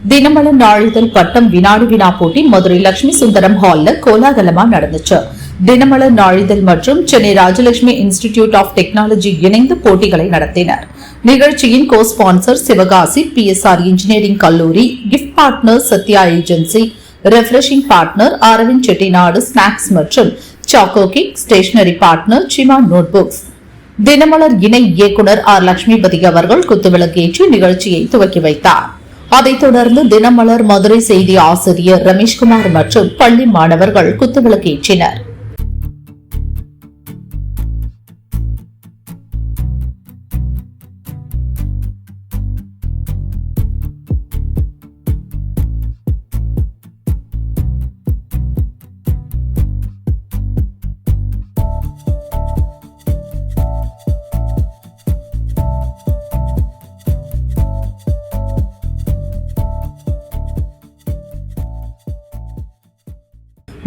தினமலர் நாளிதழ் பட்டம் வினாடி வினா போட்டி மதுரை லட்சுமி சுந்தரம் ஹால்ல கோலாகலமா நடந்துச்சு. தினமலர் நாளிதழ் மற்றும் Chennai Rajalakshmi institute of technology இணைந்து போட்டிகளை நடத்தினர். நிகழ்ச்சியின் co sponsor Sivakasi PSR engineering கல்லூரி, gift partner Sathya agency, refreshing partner Aravind Chettinad snacks மற்றும் choco kick, stationery partner Sima notebooks. Dinamalar இணை இயக்குநர் லட்சுமிபதி அவர்கள் குத்துவிளக்கேற்றி நிகழ்ச்சியை துவக்கி வைத்தார். அதைத் தொடர்ந்து தினமலர் மதுரை செய்தி ஆசிரியர் ரமேஷ்குமார் மற்றும் பள்ளி மாணவர்கள் குத்துவிளக்கேற்றினர்.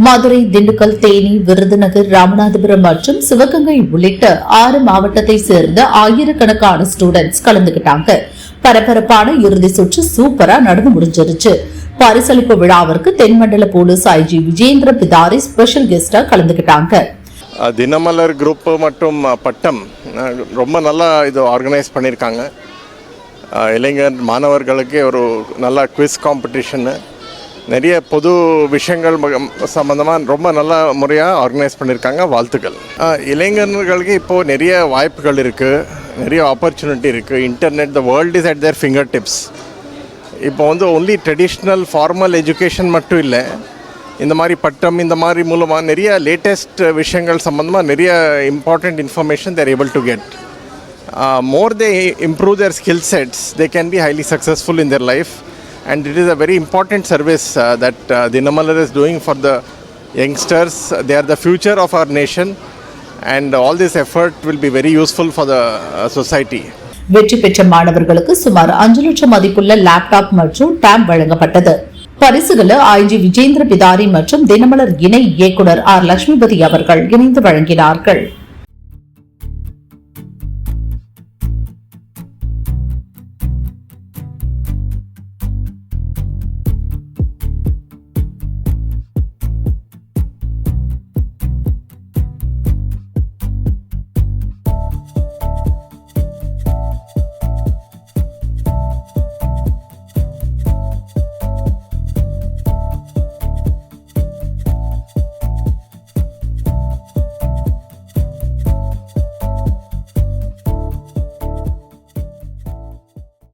மதுரை, திண்டுக்கல், தேனி, விருதுநகர், ராமநாதபுரம் மற்றும் சிவகங்கை உள்ளிட்ட 6 மாவட்டத்தை சேர்ந்த ஆயிரக்கணக்கான ஸ்டூடெண்ட்ஸ் கலந்துகிட்டாங்க. பரபரப்பான இறுதி சுற்று சூப்பரா நடந்து முடிஞ்சிருச்சு. பரிசளிப்பு விழாவிற்கு தென்மண்டல police IG Vijendra Bidari special கெஸ்டா கலந்துகிட்டாங்க. தினமலர் குரூப் மற்றும் பட்டம் ரொம்ப நல்லா இது ஆர்கனைஸ் பண்ணியிருக்காங்க. இளைஞர் மாணவர்களுக்கு ஒரு நல்ல குவிஸ் காம்படிஷனு, நிறைய பொது விஷயங்கள் சம்மந்தமாக ரொம்ப நல்ல முறையாக ஆர்கனைஸ் பண்ணியிருக்காங்க. வாழ்த்துக்கள். இளைஞர்களுக்கு இப்போது நிறைய வாய்ப்புகள் இருக்குது, நிறைய ஆப்பர்ச்சுனிட்டி இருக்குது. Internet, the world is at their finger tips. இப்போ ஒன்லி ட்ரெடிஷ்னல் ஃபார்மல் எஜுகேஷன் மட்டும் இல்லை, இந்த மாதிரி பட்டம் இந்த மாதிரி மூலமாக நிறைய லேட்டஸ்ட் விஷயங்கள் சம்மந்தமாக நிறைய important information they're able to get. More they improve their skill sets, they can be highly successful in their life. And it is a very important service that Dinamalar is doing for the youngsters. They are the future of our nation, and all this effort will be very useful for the society. வெற்றி பெற்ற மாணவர்களுக்கு சுமார் 5 லட்சம் மதிப்புள்ள laptop மற்றும் tape வழங்கப்பட்டது. பரிசுகளை IG Vijendra Bidari மற்றும் தினமலர் இணை இயக்குநர் லட்சுமிபதி அவர்கள் இணைந்து வழங்கினார்கள்.